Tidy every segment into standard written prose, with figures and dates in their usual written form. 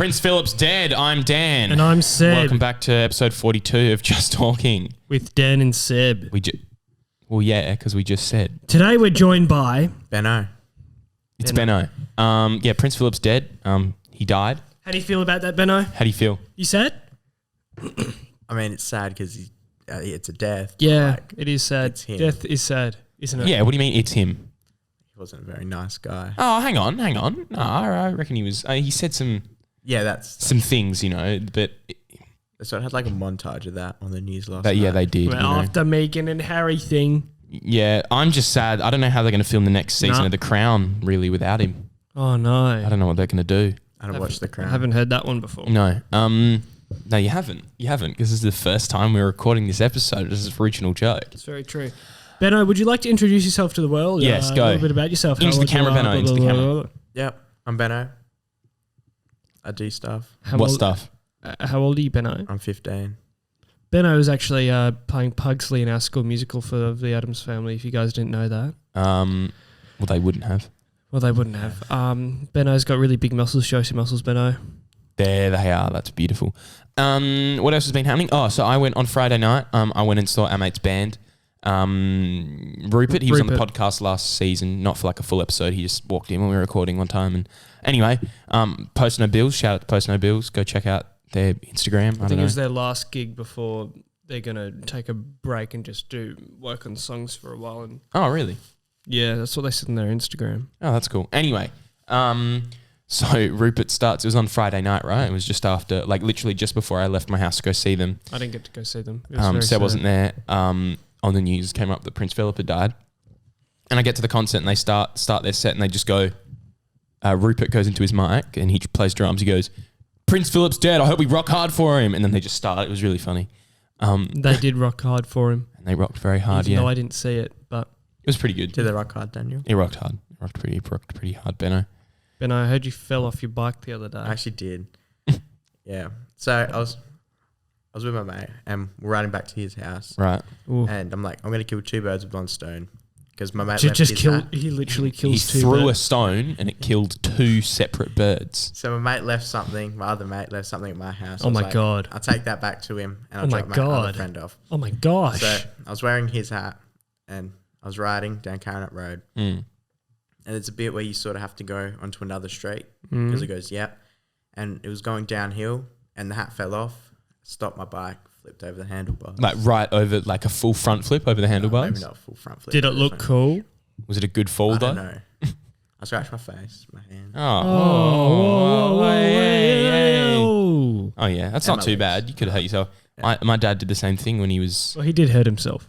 Prince Philip's dead. I'm Dan. And I'm Seb. Welcome back to episode 42 of Just Talking. With Dan and Seb. Well, yeah, because we just said. Today we're joined by... Benno. It's Benno. Yeah, Prince Philip's dead. He died. How do you feel about that, Benno? How do you feel? You sad? I mean, it's sad because it's a death. Yeah, like, it is sad. it's him. Death is sad, isn't it? Yeah, what do you mean it's him? He wasn't a very nice guy. Oh, hang on. No, I reckon he was... he said some things, you know, but... So I had like a montage of that on the news last But night. yeah, they did. Well, you know. after Meghan and Harry thing. Yeah, I'm just sad. I don't know how they're going to film the next season of The Crown, really, without him. Oh, no. I don't know what they're going to do. I haven't watched The Crown. I haven't heard that one before. No. No, you haven't. You haven't, because this is the first time we're recording this episode. This is an original joke. It's very true. Benno, would you like to introduce yourself to the world? Yes, go. A little bit about yourself. Into the camera, Benno, into the camera. Yep, I'm Benno. I do stuff. What stuff? How old are you, Benno? I'm 15. Benno was actually playing Pugsley in our school musical for the Addams Family, if you guys didn't know that. Well, they wouldn't have. Well, they wouldn't have. Benno's got really big muscles. Show us your muscles, Benno. There they are. That's beautiful. What else has been happening? Oh, so I went on Friday night. I went and saw our mate's band. Rupert, he was on the podcast last season, not for like a full episode. He just walked in when we were recording one time. And anyway, Post No Bills. Shout out to Post No Bills. Go check out their Instagram. I think it was their last gig before they're going to take a break and just do work on songs for a while. And oh, really? yeah, that's what they said on their Instagram. Oh, that's cool. Anyway, so Rupert starts. It was on Friday night, right? It was just after, like literally just before I left my house to go see them. I didn't get to go see them. Seb wasn't there. On the news came up that Prince Philip had died. And I get to the concert and they start their set and they just go, Rupert goes into his mic and he plays drums. He goes, Prince Philip's dead. I hope we rock hard for him. And then they just start. It was really funny. They did rock hard for him. And they rocked very hard, Even though I didn't see it, but... It was pretty good. Did they rock hard, Daniel? He rocked hard. He rocked pretty hard, Benno. Ben, I heard you fell off your bike the other day. I actually did. Yeah. So I was with my mate and we're riding back to his house. Right. Ooh. And I'm like, I'm going to kill two birds with one stone. Because my mate He literally kills two He threw birds. a stone and it killed two separate birds. So my mate left something. My other mate left something at my house. Oh my God. I'll take that back to him and I'll Oh my drop my God. other friend off. Oh my gosh. So I was wearing his hat and I was riding down Carnot Road. Mm. And it's a bit where you sort of have to go onto another street Mm. because it goes, yep. And it was going downhill and the hat fell off, stopped my bike, flipped over the handlebars. Like right over, like a full front flip over the handlebars? Maybe not a full front flip. Did it look cool? Was it a good fall I though? don't know. I scratched my face, my hand. Oh yeah, that's And not my too legs. bad. You could have hurt yourself. Yeah. My dad did the same thing when he was... Well, he did hurt himself.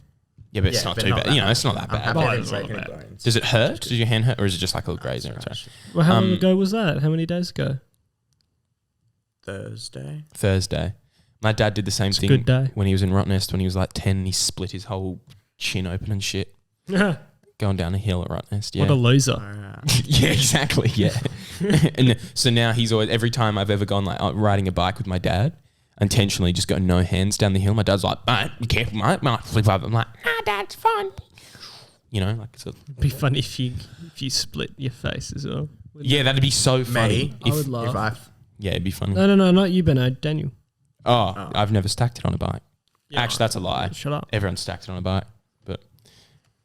Yeah, but it's not too bad. You know, it's not that I'm bad. happy I Oh, didn't it's break not any bad. bones. Does it hurt? Does your hand hurt? Or is it just like a little grazing? Well, how long Um, ago was that? How many days ago? Thursday. My dad did the same It's a thing good day. when he was in Rottnest when he was like 10. He split his whole chin open and shit. Going down a hill at Rottnest. Yeah. What a loser. Alright. Yeah, exactly. Yeah. And so now he's always, every time I've ever gone like riding a bike with my dad, intentionally just go no hands down the hill. My dad's like, mate, be careful, mate. Might flip over. I'm like, nah, Dad, it's fine. You know, like, so. It'd be funny if you split your face as well. Yeah, that'd be so funny. Me? I would laugh. Yeah, it'd be funny. No, not you, Benno. Daniel. Oh, I've never stacked it on a bike. Yeah, Actually, that's a lie. Shut up. Everyone stacked it on a bike. But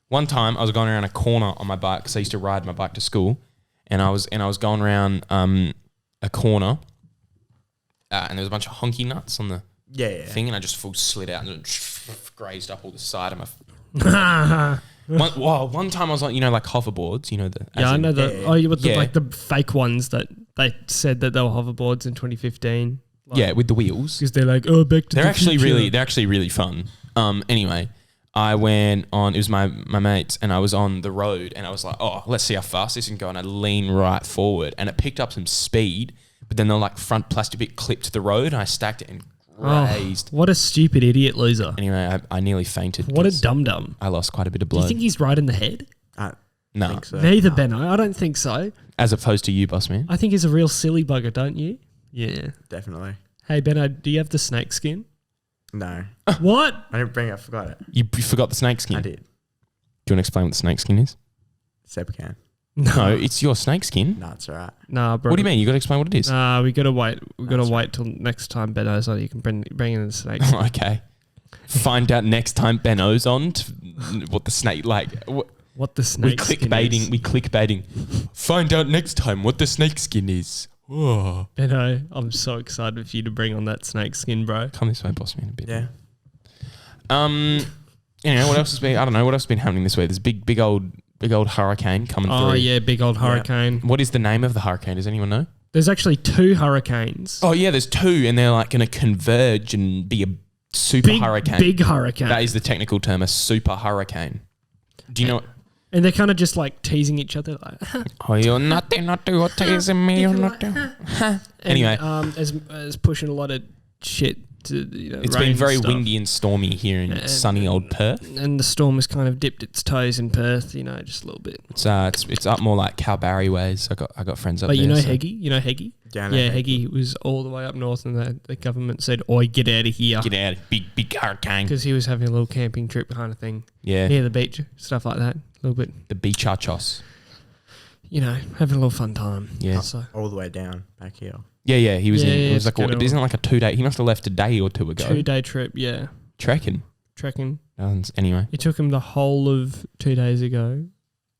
one time I was going around a corner on my bike because I used to ride my bike to school, and I was going around a corner, and there was a bunch of honky nuts on the thing, and I just full slid out and grazed up all the side of my. One time I was like, you know, like hoverboards, you know the. I know the. yeah. Oh, you were Yeah. like the fake ones that they said that they were hoverboards in 2015. Like, Yeah, with the wheels. because they're like, oh, back to They're the actually future. really fun. Anyway, I went on. It was my mates, and I was on the road, and I was like, oh, let's see how fast this can go, and I lean right forward, and it picked up some speed, but then the like front plastic bit clipped the road, and I stacked it and grazed. What a stupid idiot loser. Anyway, I nearly fainted. What a 'cause dum-dum. I lost quite a bit of Do you blood. think he's right in the head? I No, think so. Neither, Benno. I don't think so. as opposed to you, boss man. I think he's a real silly bugger, don't you? Yeah. Definitely. Hey, Benno, do you have the snake skin? No. What? I didn't bring it. I forgot it. You forgot the snake skin. I Do did. you want to explain what the snake skin is? Seb can. No, it's your snake skin. No, it's alright. Nah, bro. What do you mean? You got to explain what it is. Nah, we gotta wait. We gotta That's wait till next time Benno's on. You can bring in the snakes. Okay. Find out next time Benno's on what the snake What the we snake skin clickbaiting. is. We clickbaiting. Find out next time what the snake skin is. Oh. Benno, I'm so excited for you to bring on that snake skin, bro. Come this way, boss man, a bit. Yeah. What else has been? I don't know what else has been happening this week. There's big old hurricane coming through. Oh yeah, big old hurricane. What is the name of the hurricane? Does anyone know? There's actually 2 hurricanes. Oh yeah, there's 2, and they're like going to converge and be a super hurricane. Big hurricane. That is the technical term, a super hurricane. Do you know? And they're kind of just like teasing each other, like. Oh, you're nothing, not do teasing me. You're not do. Anyway, as pushing a lot of shit to it's rain been very and stuff. windy and stormy here in sunny old Perth. And the storm has kind of dipped its toes in Perth, just a little bit. It's up more like Calbarry ways. I got friends up But there. Heggie? You know Heggie? Down Yeah, at Heggie was all the way up north, and the government said, "Oi, get out of here," Get out, big hurricane. because he was having a little camping trip kind of thing. Yeah, Near the beach, stuff like that. A little bit, the beachachos. having a little fun time. Yeah. So all the way down back here. Yeah. He was in. It was it's like good. isn't it like a 2-day? He must have left a day or 2 ago. 2-day trip, yeah. Trekking. Anyway, It took him the whole of 2 days ago.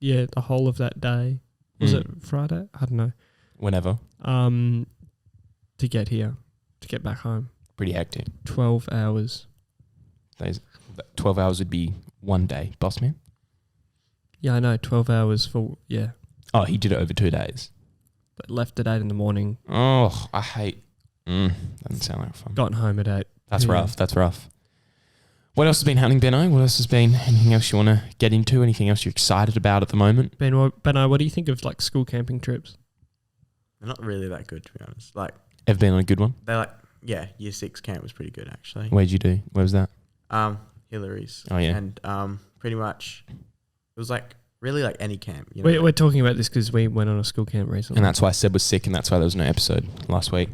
Yeah, the whole of that day. Was it Friday? I don't know. whenever. To get here, to get back home. Pretty hectic. 12 hours. 12 hours would be 1 day, boss man. Yeah, I know. 12 hours for Oh, he did it over 2 days. But left at 8 in the morning. Oh, I hate. Doesn't sound like fun. Got home at 8. That's Yeah. rough. That's rough. What else has been happening, Benno? What else has been? Anything else you want to get into? Anything else you're excited about at the moment? Benno, what do you think of like school camping trips? They're not really that good, to be honest. Like, Ever been on a good one? they're like, yeah, year 6 camp was pretty good, actually. Where'd you do? Where was that? Hillary's. Oh, yeah. And pretty much, it was like, really like any camp. We're talking about this because we went on a school camp recently. And that's why Seb was sick, and that's why there was no episode last week.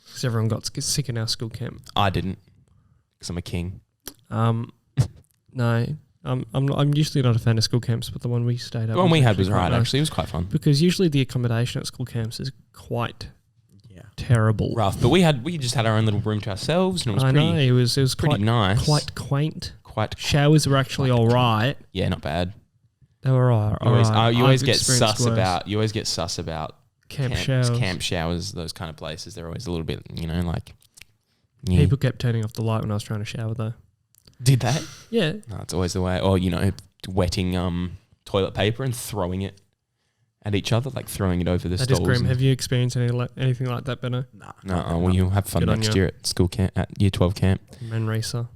Because everyone got sick in our school camp. I didn't, because I'm a king. No, I'm usually not a fan of school camps, but the one we stayed at. The one we had was quite right, nice. actually. It was quite fun. Because usually the accommodation at school camps is quite Yeah. terrible. Rough. But we just had our own little room to ourselves, and it was I pretty, know it was pretty quite nice. quite quaint. Quite. Showers were actually all right. Yeah, not bad. They were all right. You always I've get experienced sus worse. about. You always get sus about camp showers. camp showers, those kind of places. They're always a little bit, like. Yeah. People kept turning off the light when I was trying to shower, though. Did they? Yeah, No, it's always the way. Or wetting toilet paper and throwing it at each other, like throwing it over the that is stalls. grim. Have you experienced anything like that, Benno? Nah. No, well, you'll have fun Good on next you. year at school camp, at year 12 camp. Man racer.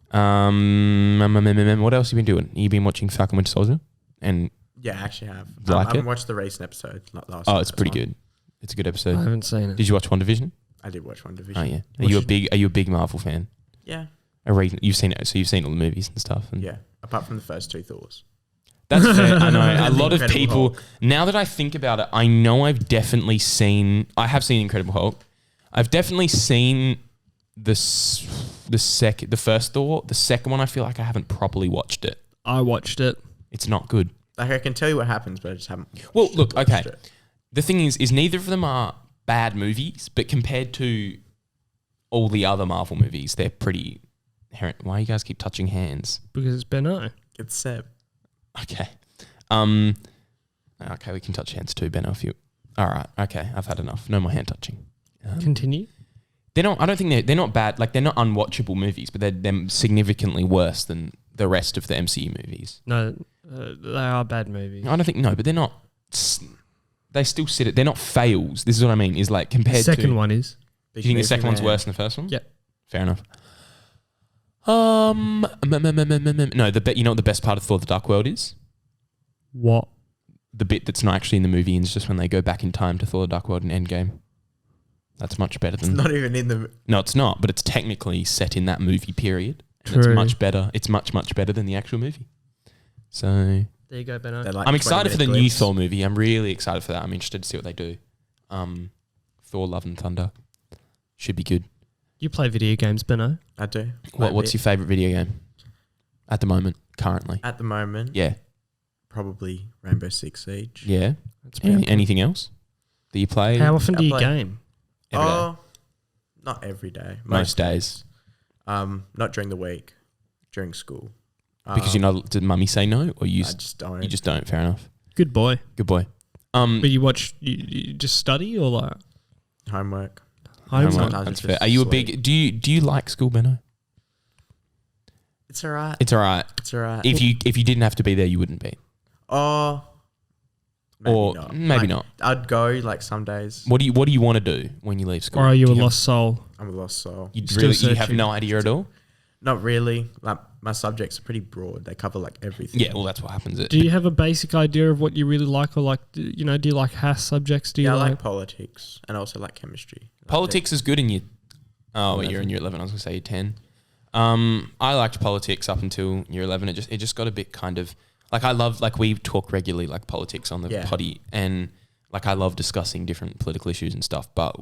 What else have you been doing? You been watching Falcon Winter Soldier? And Yeah, I actually have. You like I haven't it? watched the recent episode. Not last. oh, it's pretty good. It's a good I episode. haven't seen it. Uh, Did you watch WandaVision? I did watch one division. Oh yeah. Are What you a should- big Marvel fan? Yeah. You've seen it, so you've seen all the movies and stuff. And Yeah. Apart from the first 2 Thors. That's fair. I know. A And lot of Incredible people. Hulk. Now that I think about it, I know I've definitely seen. I have seen Incredible Hulk. I've definitely seen the first Thor. The second one, I feel like I haven't properly watched it. I watched it. It's not good. Like, I can tell you what happens, but I just haven't. Well, look. watched Okay. it. The thing is neither of them are bad movies, but compared to all the other Marvel movies, they're pretty. Why you guys keep touching hands? Because it's Benno. It's Seb. Okay. Okay, we can touch hands too, Benno. If you. All right. Okay, I've had enough. No more hand touching. Continue. They're not. I don't think they're not bad. Like they're not unwatchable movies, but they're significantly worse than the rest of the MCU movies. No, they are bad movies. I don't think but they're not. They still sit it. They're not fails. This is what I mean. Is like compared The second to. one is. Do you think the second one's worse than the first one? Yeah. Fair enough. No, you know what the best part of Thor: The Dark World is? What? The bit that's not actually in the movie is just when they go back in time to Thor: The Dark World and Endgame. That's much better It's than. not even in the. No, it's not. But it's technically set in that movie period. And True. it's much better. It's much better than the actual movie. So There you go, Benno. they're like I'm excited for the 20-minute new clips. Thor movie. I'm really excited for that. I'm interested to see what they do. Thor: Love and Thunder should be good. You play video games, Benno? I do. What's your favorite video game at the moment? Currently, At the moment, yeah. Probably Rainbow Six Siege. Yeah. That's Anything else that you play? How often do you play- game? Every day? Oh, not every day. Most days. Not during the week. During school. Because did mummy say no, or I just don't. you just don't? Fair enough. Good boy. Good boy. But you just study or like Homework. homework? Sometimes That's it's fair. just Are you a sleep. big? Do you like school, Benno? It's alright. It's alright. It's alright. If you didn't have to be there, you wouldn't be. Oh. Maybe Or not. maybe Like, not. I'd go like some days. What do you want to do when you leave school? Or are you Do a have- lost soul? I'm a lost soul. You Still really you have searching? no idea at all. Not really. Like my subjects are pretty broad. They cover like everything. Yeah, well, that's what happens. Do you have a basic idea of what you really like, or like do you like HAS subjects? Do you Yeah, I like? like politics and also like chemistry. Like Politics is good in year. Oh, 11. you're in year 11. I was gonna say year 10. I liked politics up until year 11. It just got a bit kind of like I love like we talk regularly like politics on the Yeah. potty, and like I love discussing different political issues and stuff. But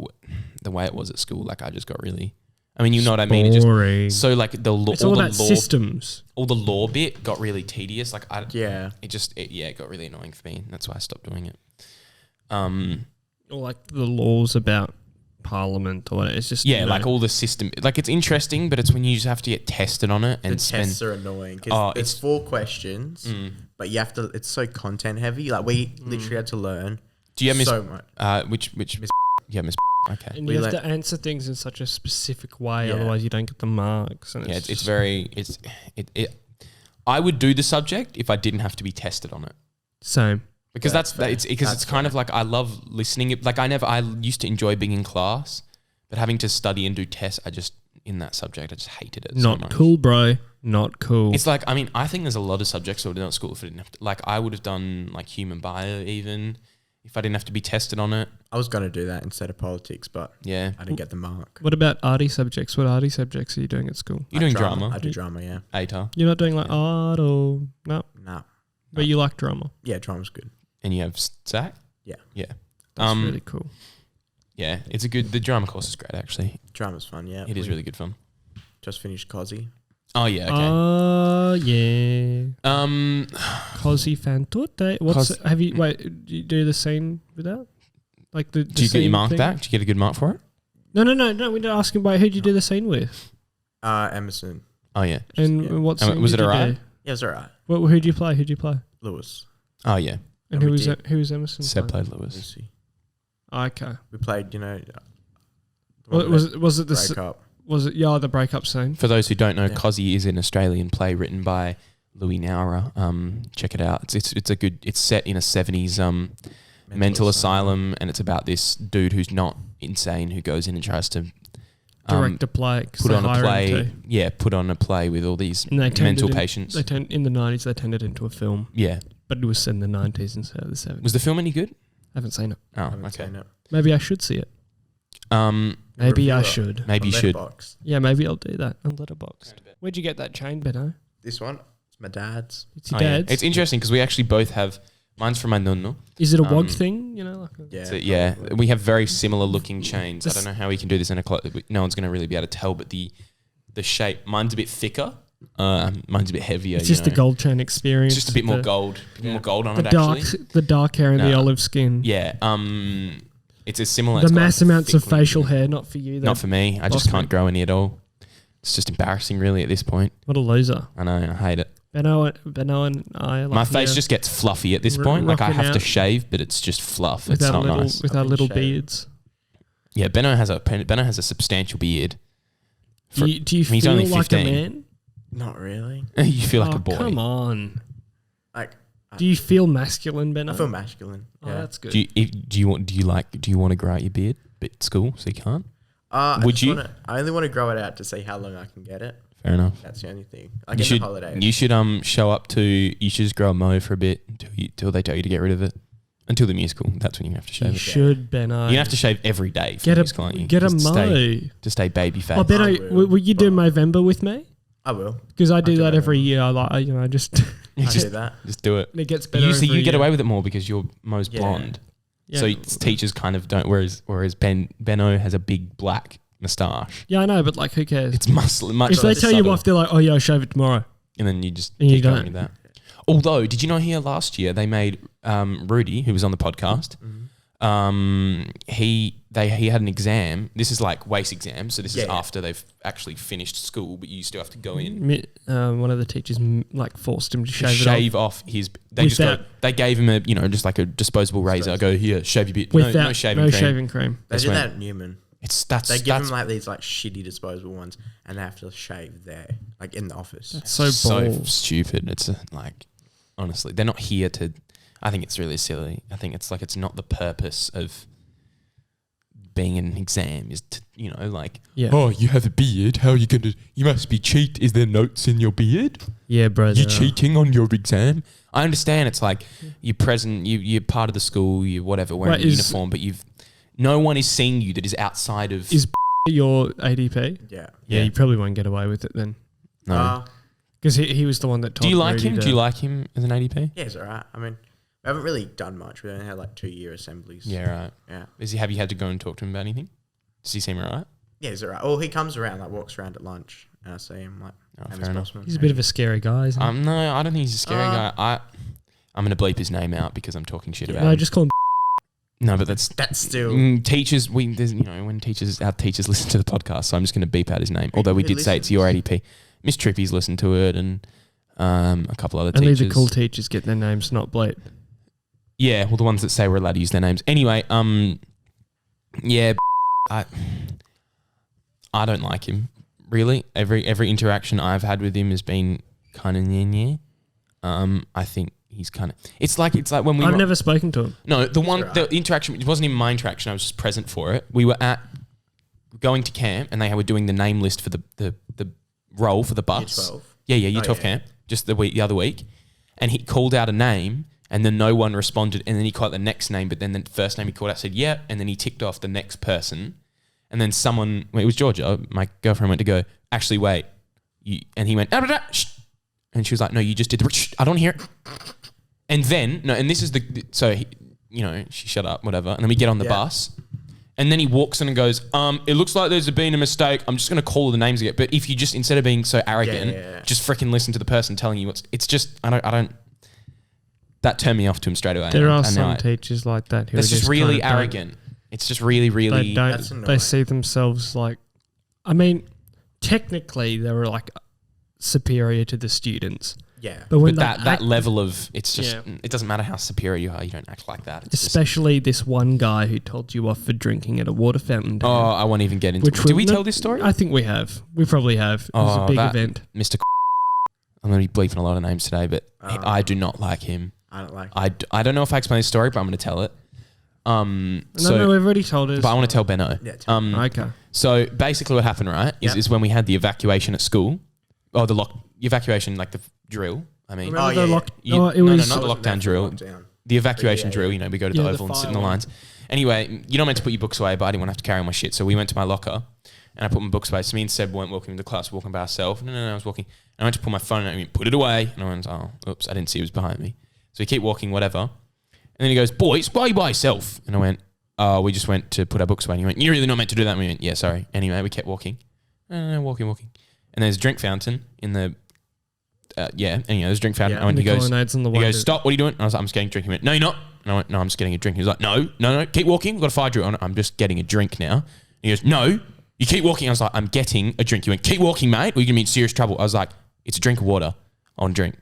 the way it was at school, like I just got really. I mean, you know what I mean. It Boring. just so like the law, It's all the about law, systems. all the law bit got really tedious. Like Yeah. it got really annoying for me. That's why I stopped doing it. Or like the laws about parliament or whatever. It's just Yeah, like all the system. Like it's interesting, but it's when you just have to get tested on it and The spend. tests are annoying because Oh, there's it's- 4 questions, but you have to. It's so content heavy. Like we literally had to learn. Do you have Miss? so much? Which Miss Yeah, Miss. Okay. and we you have let- to answer things in such a specific way, Yeah. otherwise you don't get the marks. And Yeah, it's it's very. I would do the subject if I didn't have to be tested on it. same. Because That's fair. it's That's kind fair. of like I love listening. Like I used to enjoy being in class, but having to study and do tests, in that subject, I just hated it. so Not much. cool, bro. Not cool. It's like, I mean, I think there's a lot of subjects I would have done at school if I didn't have to. Like, I would have done like human bio even if I didn't have to be tested on it. I was gonna do that instead of politics, but Yeah, I didn't get the mark. What about arty subjects? What arty subjects are you doing at school? you're doing I drama. do drama. Yeah. ATAR, You're not doing like art or no, Nah. but you like drama. Yeah, drama's good. and you have SAC. Yeah. Yeah, That's really cool. yeah. It's a good. The drama course is great actually. Drama's fun. Yeah. It is We really good fun. Just finished COSI. Oh yeah. Okay. Oh yeah. Um. Così fan tutte. What's Cos- have you wait? Do you do the scene with that? Like the Do you get your scene mark thing? back? Do you get a good mark for it? No. We're not asking. Wait, who'd you do the scene with? Emerson. Oh yeah. And yeah. what And scene was did it you alright? do? Yeah, it was alright. Who'd you play? Lewis. Oh yeah. And And who we was did. who was Emerson? Seb playing? played Lewis. Lucy. Okay. We played. Was it the break up? was it the breakup scene? For those who don't know, Yeah. COSI is an Australian play written by Louis Nowra. Check it out. It's a good. It's set in a 70s mental asylum, and it's about this dude who's not insane who goes in and tries to Direct a play. 'cause put they on a hire him play. to. Yeah, put on a play with all these And they turned mental it in- patients. In the 90s, they turned it into a film, Yeah. but it was set in the 90s instead of the 70s. Was the film any good? I haven't seen it. Oh, I haven't okay. seen it. Maybe I should see it. Review I it should. Maybe you on should. Letterboxd. Yeah, maybe I'll do that on Letterboxd. Where'd you get that chain, Benno? This one, it's my dad's. It's your Oh, yeah. dad's. It's interesting because we actually both have. Mine's from my nonno. Is it a wog um, thing? You know, like a, Yeah. So, yeah, probably. we have very similar looking chains. I This- don't know how we can do this in a no one's going to really be able to tell, but the shape, mine's a bit thicker. Mine's a bit heavier. it's just the gold chain experience. It's just a bit more the- gold. A bit more gold on The it dark, actually. the dark hair and the No. olive skin. Yeah. It's a similar. The it's got mass like a amounts of thick looking- facial hair, not for you. Though. Not for me. I just Lost can't me. grow any at all. It's just embarrassing, really, at this point. What a loser. I know. I hate it. Benno and I. Like My face here just gets fluffy at this R- point. Like I rocking have to out shave, but it's just fluff. with It's our not little nice. with our I've been little shaving. beards. Yeah, Benno has a substantial beard. Do you he's feel only like 15. a man? Not really. You feel like Oh, a boy. Come on. Like, Do you feel masculine, Benno? I feel masculine. Oh, Yeah. that's good. Do you want to grow out your beard at school so you can't? Would you? I only want to grow it out to see how long I can get it. Fair enough. That's the only thing. Like You in should the holidays. you should show up to you should just grow a mo for a bit until they tell you to get rid of it. Until the musical, that's when you have to shave You it. should, Benno. You have to shave every day for get the musical, aren't you? a get a Just mo. to stay baby face. Oh, Benno, I will, will you do but- Movember with me? I will. Because I do do that every Movember. year. I just You I just do that. do it. it gets better. Usually every you get year. away with it more because your mo's Yeah. blonde. Yeah. So teachers kind of don't. Whereas Benno has a big black moustache. Yeah, I know, but like, who cares? It's much if they less tell you subtle. off, they're like, "Oh yeah, I'll shave it tomorrow." And then you just And you keep going don't. with that. Although, did you not hear last year they made Rudy, who was on the podcast, he had an exam. This is like WACE exam, so this is after they've actually finished school, but you still have to go in. One of the teachers forced him to shave off his. They gave him just like a disposable razor. I go, here, shave your beard. No shaving cream. They did that at Newman. They give them like these like shitty disposable ones, and they have to shave there, like in the office. That's so stupid. It's honestly, they're not here to. I think it's really silly. I think it's like it's not the purpose of being an exam is to, oh, you have a beard. How are you going to, you must be cheat. Is there notes in your beard? Yeah, bro. You're cheating on your exam? I understand it's like you're present, you're part of the school, you whatever, wearing a uniform, but no one is seeing you that is outside of... Is your ADP? Yeah. Yeah, you probably won't get away with it then. No. Because he was the one that told Do you like him? Do you like him as an ADP? Yeah, he's all right. I mean... We haven't really done much. We only had like 2-year assemblies. Yeah, right. Yeah. Have you had to go and talk to him about anything? Does he seem alright? Yeah, he's alright. Well, he comes around, like walks around at lunch, and I see him like. Fair enough. He's a bit of a scary guy, isn't he? No, I don't think he's a scary guy. I'm going to bleep his name out because I'm talking shit about him. No, just call him. No, but that's still teachers. When our teachers listen to the podcast, so I'm just going to beep out his name. Although we did say it's your ADP. Miss Trippy's listened to it, and a couple other teachers. Only the cool teachers get their names not bleeped. Yeah, well, the ones that say we're allowed to use their names. Anyway, yeah, I don't like him, really. Every interaction I've had with him has been kind of nyeh. I think he's kind of... It's like when we... I've never spoken to him. No, the interaction, it wasn't even my interaction, I was just present for it. We were going to camp, and they were doing the name list for the roll for the bus. Year 12? Yeah, Year 12 camp, just the other week. And he called out a name... And then no one responded. And then he called out the next name. But then the first name he called out said, yeah. And then he ticked off the next person. And then it was Georgia. My girlfriend went to go, actually, wait. And he went, shh. And she was like, no, you just did the, shh, I don't hear it. And then, and this is she shut up, whatever. And then we get on the bus. And then he walks in and goes, it looks like there's been a mistake. I'm just going to call the names again. But if you just, instead of being so arrogant, just freaking listen to the person telling you it's just, I don't. That turned me off to him straight away. There are some teachers like that who that's are just really arrogant. It's just really, really... They see themselves like... I mean, technically, they were like superior to the students. Yeah. But that level of... It's just... It doesn't matter how superior you are. You don't act like that. Especially this one guy who told you off for drinking at a water fountain. Oh, I won't even get into it. Did we tell this story? I think we have. We probably have. It was a big event. Mr. I'm going to be bleeping a lot of names today, but I do not like him. I don't like it. I don't know if I explained the story, but I'm going to tell it. No, we've already told us. But I want to tell Benno. Yeah, okay. So basically what happened, right, is when we had the evacuation at school, or the evacuation, like the drill, I mean. Not the lockdown drill. The evacuation drill, we go to the Oval and sit in the lines. Anyway, you're not meant to put your books away, but I didn't want to have to carry all my shit. So we went to my locker, and I put my books away. So me and Seb weren't walking into class, walking by ourselves. No, I was walking. And I went to pull my phone out and I went, put it away. And I went, oh, oops, I didn't see it was behind me. So we keep walking, whatever. And then he goes, boys, why are you by yourself? And I went, oh, we just went to put our books away. And he went, you're really not meant to do that. And we went, yeah, sorry. Anyway, we kept walking. Walking. And there's a drink fountain in the, there's a drink fountain. Yeah, and he goes, stop, what are you doing? And I was like, I'm just getting a drink. He went, no, you're not. And I went, no, I'm just getting a drink. He was like, no, keep walking. We've got a fire drill. I'm just getting a drink now. And he goes, no, you keep walking. I was like, I'm getting a drink. He went, keep walking, mate, or you're going to be in serious trouble. I was like, it's a drink of water. I want a drink.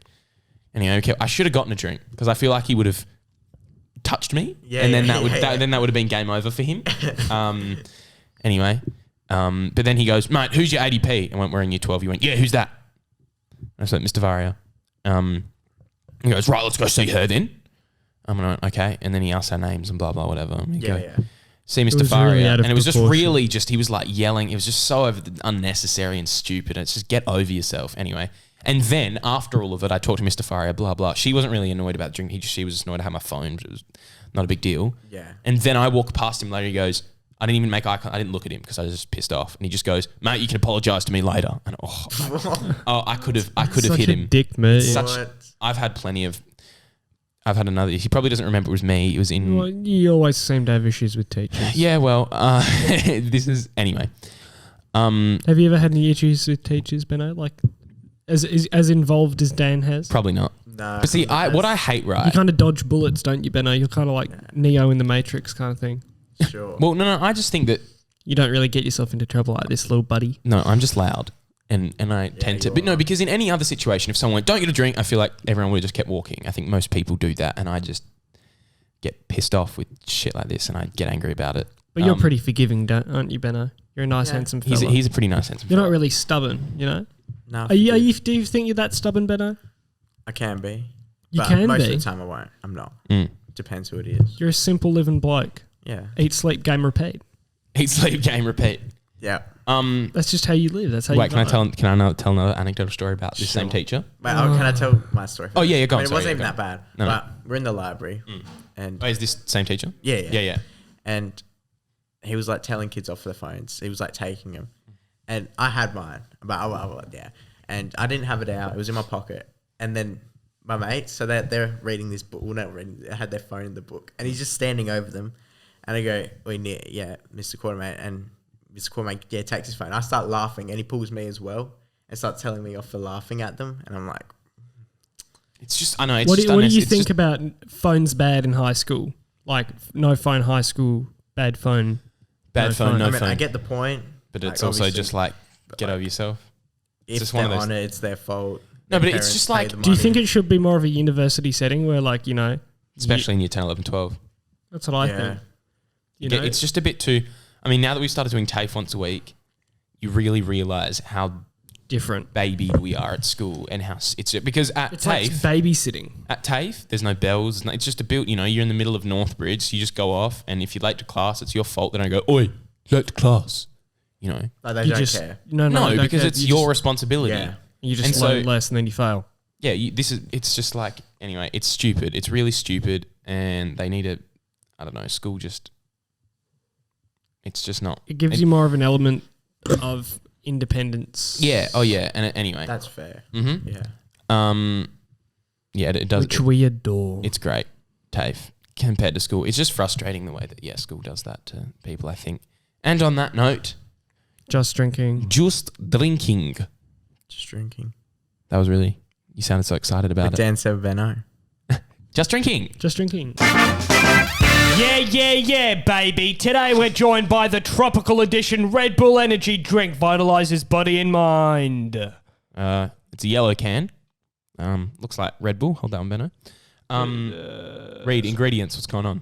Anyway, I should have gotten a drink because I feel like he would have touched me, and then that would have been game over for him. Anyway, but then he goes, mate, who's your ADP? I went, we're in year 12. He went, yeah, who's that? And I was like, Mr. Varia. He goes, right, let's go see her then. I'm like, okay. And then he asked our names and blah, blah, whatever. And see Mr. Faria. And it was just really he was like yelling. It was just so unnecessary and stupid. It's just get over yourself. Anyway. And then after all of it, I talked to Mr. Faria, blah, blah. She wasn't really annoyed about the drink. She was just annoyed to have my phone. It was not a big deal. Yeah. And then I walked past him later. He goes, I didn't even make eye contact. I didn't look at him because I was just pissed off. And he just goes, mate, you can apologise to me later. And I could have hit him. Dick move. I've had another. He probably doesn't remember it was me. It was in. Well, you always seem to have issues with teachers. Yeah, well, this is anyway. Have you ever had any issues with teachers, Benno? Like, as involved as Dan has? Probably not. No. But see, what I hate, You right? kind of dodge bullets, don't you, Benno? You're kind of like Neo in the Matrix kind of thing. Sure. Well, no, I just think that You don't really get yourself into trouble like this, little buddy. no, I'm just loud, and I tend to. you But no, are. because in any other situation, if someone went, "Don't get a drink," I feel like everyone would have just kept walking. I think most people do that, and I just get pissed off with shit like this, and I get angry about it. But you're pretty forgiving, aren't you, Benno? You're a nice, handsome fella. He's a pretty nice handsome. You're not fella. really stubborn, you know? No. Do you think you're that stubborn, Benno? I can be. You But can most be. of the time I won't. I'm not. Mm. Depends who it is. You're a simple living bloke. Yeah. Eat, sleep, game, repeat. Eat, sleep, game, repeat. Yeah. That's just how you live. That's how Wait, you can I tell another anecdotal story about this same teacher? Wait, can I tell my story? Oh, yeah, go on, I mean, it sorry, wasn't yeah, even go that bad. No, But we're in the library, and Oh, is this same teacher? yeah. And he was like telling kids off their phones. He was like taking them, and I had mine, but yeah, and I didn't have it out. It was in my pocket, and then my mates, so they're reading this book. Well, not reading. They had their phone in the book, and he's just standing over them, and I go, yeah, Mr. Quartermate, and Mr. Quartermate, yeah, takes his phone. I start laughing, and he pulls me as well, and starts telling me off for laughing at them, and I'm like, It's just I know. It's What just do you unnecessary. think about phones bad in high school? Like, no phone high school, bad phone. Bad phone, no I mean, phone. I get the point, But like, it's also obviously, just like get over yourself. if just they're one of those- on it, it's their fault. No, Their but it's parents just pay like- the Do you money. think it should be more of a university setting where, like, you know, Especially in year 10, 11, 12. that's what I Yeah. think. You know, It's just a bit too... I mean, now that we've started doing TAFE once a week, you really realise how different. babied we are at school and how... It's because at It's like TAFE... babysitting. At TAFE, there's no bells. It's just a built... You know, you're in the middle of Northbridge, so you just go off, and if you're late to class, it's your fault. They don't go, "Oi, late to class." You know? Like, they You don't just care. no, No, they don't because care. it's You your just- responsibility. Yeah. You and just so- learn less and then you fail. Yeah, it's just like... Anyway, it's stupid. It's really stupid, and they need to... I don't know, school just... It's just not... It gives you more of an element of independence. Yeah. Oh, yeah. And anyway. That's fair. Mm-hmm. Yeah. Yeah, it does. Which we adore. It's great, TAFE, compared to school. It's just frustrating the way that, school does that to people, I think. And on that note, Just drinking. just drinking. Just drinking. That was really... You sounded so excited about Like it. Dan said, Benno. Just drinking. Just drinking. Yeah, baby. Today we're joined by the Tropical Edition Red Bull Energy Drink. Vitalizes body and mind. It's a yellow can. Looks like Red Bull. Hold that one, Benno. Read ingredients. What's going on?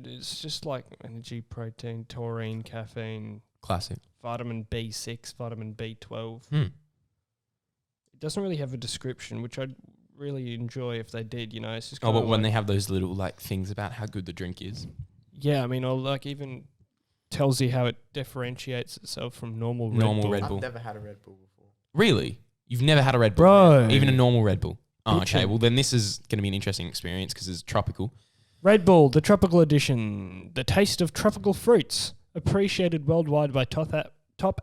It's just like energy, protein, taurine, caffeine, Classic. vitamin B6, vitamin B12. It doesn't really have a description, which I'd really enjoy if they did, you know. It's just Oh, but when they have those little like things about how good the drink is. yeah, I mean, or like even tells you how it differentiates itself from normal Red Normal Bull. Red Bull. I've never had a Red Bull before. Really? You've never had a Red Bull? Bro. Even a normal Red Bull? Oh, okay. Bitchin'. Well, then this is going to be an interesting experience because it's tropical. Red Bull, the Tropical Edition, the taste of tropical fruits, appreciated worldwide by top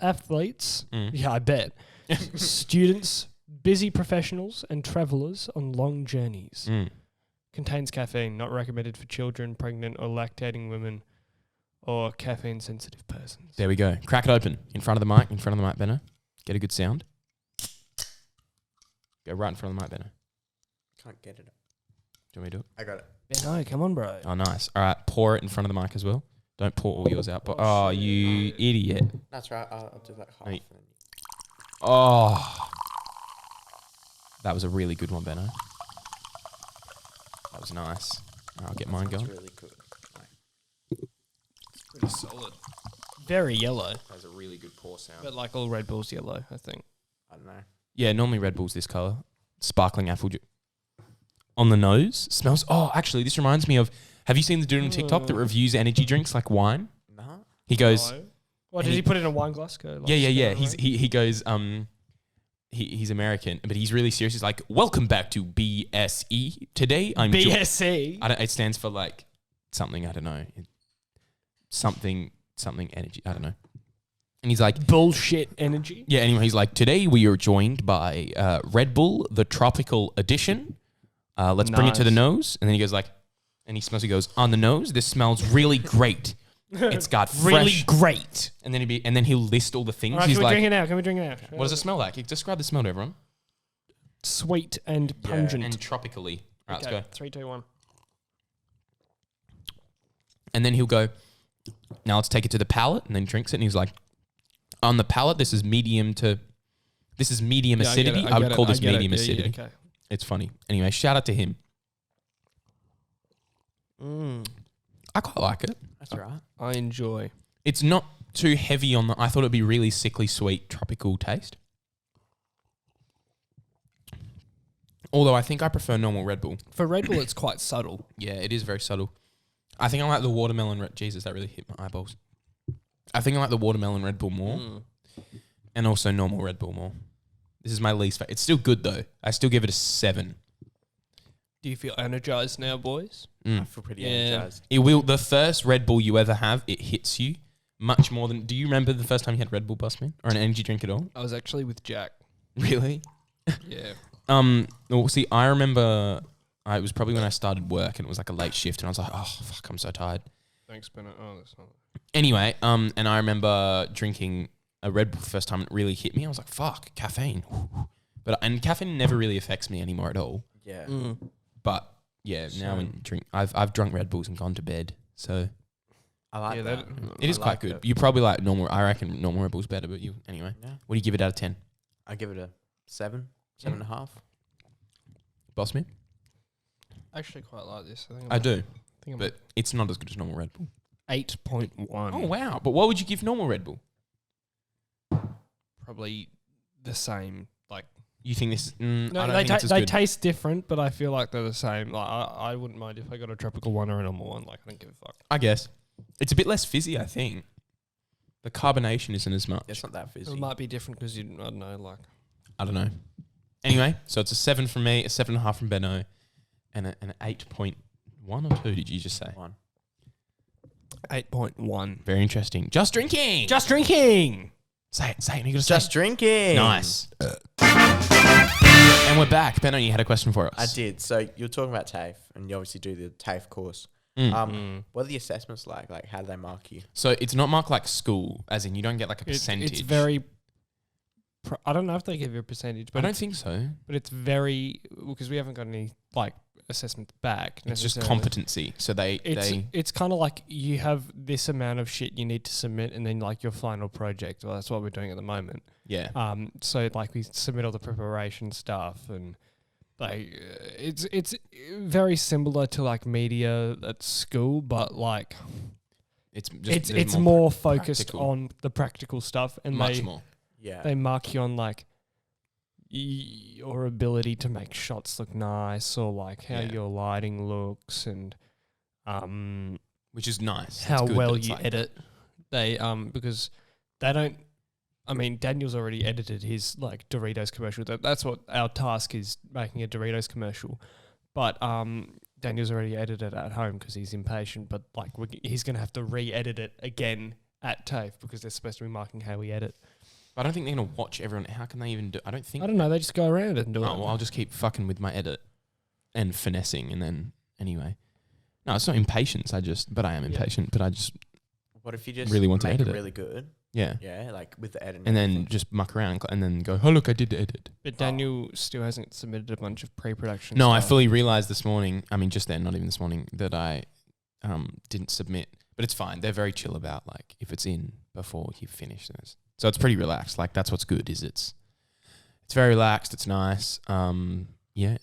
athletes. Yeah, I bet. Students, busy professionals, and travelers on long journeys. Contains caffeine, not recommended for children, pregnant, or lactating women, or caffeine-sensitive persons. There we go. Crack it open in front of the mic, Benno. Get a good sound. Go right in front of the mic, Benno. Can't get it. Do you want me to do it? I got it. Benno, come on, bro. Oh, nice. All right, pour it in front of the mic as well. Don't pour all yours out. But Oh, shit. you idiot. That's right. I'll do like half. Hey. Oh. That was a really good one, Benno. That was nice. I'll get mine going. That's really good. Pretty solid. Very yellow, That was a really good pour sound. but like all Red Bulls yellow, I think. I don't know. Yeah, normally Red Bull's this colour. Sparkling apple juice. On the nose, smells... Oh, actually, this reminds me of... Have you seen the dude on TikTok that reviews energy drinks like wine? No. He goes... What, and did he- he put it in a wine glass? Go, like, Yeah. stir it away? He goes... He's American, but he's really serious. He's like, "Welcome back to BSE. Today I'm... BSE. It stands for like something, I don't know. Something energy, I don't know. And he's like... Bullshit energy. Yeah, anyway, he's like, today we are joined by Red Bull, the Tropical Edition. Let's bring it to the Nice. nose. And then he goes like, and he smells, he goes, on the nose, this smells really great. It's got Really fresh, great. and then he'll list all the things. All right, He's can we like, drink it now? Can we drink it now? what does it smell like? Describe the smell to everyone. Sweet and pungent. And tropically. Right, Okay, let's go. 3, 2, 1. And then he'll go, now let's take it to the palate, and then drinks it, and he's like, on the palate, this is medium acidity. I would call this medium acidity. Okay. It's funny. Anyway, shout out to him. I quite like it. That's all right. I enjoy. It's not too heavy on the. I thought it'd be really sickly sweet tropical taste. Although I think I prefer normal Red Bull. For Red Bull, it's quite subtle. Yeah, it is very subtle. I think I like the watermelon. Jesus, that really hit my eyeballs. I think I like the watermelon Red Bull more, and also normal Red Bull more. This is my least favorite. It's still good though. I still give it a 7. Do you feel energized now, boys? I feel pretty energized. It will. The first Red Bull you ever have, it hits you much more than. Do you remember the first time you had Red Bull, Busman, or an energy drink at all? I was actually with Jack. Really? Yeah. Well, see, I remember. It was probably when I started work, and it was like a late shift, and I was like, "Oh fuck, I'm so tired." Thanks, Bennett. Oh, that's not. Anyway, and I remember drinking a Red Bull the first time, and it really hit me. I was like, "Fuck, caffeine." And caffeine never really affects me anymore at all. Yeah. But yeah, now when I've drunk Red Bulls and gone to bed, so I like that. it is I quite like good. it. You probably like normal. I reckon normal Red Bull's better, but you anyway. Yeah. What do you give it out of 10? I give it a 7, 7.5. Boss me? I actually quite like this. I do, I'm but it's not as good as normal Red Bull. 8.1. Oh wow! But what would you give normal Red Bull? Probably the same. Like, You think this? I no, don't they, think it's as they good. taste different, but I feel like they're the same. Like, I wouldn't mind if I got a tropical one or a normal one. Like, I don't give a fuck. I guess it's a bit less fizzy. I think the carbonation isn't as much. It's not that fizzy. It might be different because I don't know. Like, I don't know. Anyway, so it's a 7 from me, a 7.5 from Benno, and an 8.1 or 2. Did you just say? 1. 8.1. Very interesting. Just drinking. Just drinking. Say it. You gotta Just drinking. Nice. And we're back. Benno, you had a question for us. I did. So you're talking about TAFE, and you obviously do the TAFE course. What are the assessments like? Like, how do they mark you? So it's not marked like school, as in you don't get like a percentage. It's very. I don't know if they give you a percentage, but I don't think so. But it's very because we haven't got any like assessments back. It's just necessarily. competency. So It's kind of like you have this amount of shit you need to submit, and then like your final project. Well, that's what we're doing at the moment. yeah. So like we submit all the preparation stuff, and like it's very similar to like media at school, but like it's more focused practical. on the practical stuff, and much more. Yeah. they mark you on like your ability to make shots look nice, or like how Yeah. your lighting looks, and Which is nice. how It's good well that it's you like edit. They because they don't. I mean, Daniel's already edited his like Doritos commercial. That's what our task is, making a Doritos commercial. But Daniel's already edited it at home because he's impatient. But like he's gonna have to re-edit it again at TAFE because they're supposed to be marking how we edit. I don't think they're gonna watch everyone. How can they even do? I don't think. I don't know. They just go around it and do it. Oh, well, I'll just keep fucking with my edit and finessing, and then anyway. No, it's not impatience. But I am impatient. But I just What if you just really want to make edit it it. really good? Yeah. Yeah, like with the editing. And then just muck around and then go, oh, look, I did the edit. But Daniel still hasn't submitted a bunch of pre-production No, I stuff. fully realized this morning, just then, not even this morning, that I didn't submit. But it's fine. They're very chill about, like, if it's in before you finish this. So it's pretty relaxed. Like, that's what's good, is it's very relaxed. It's nice. Yeah.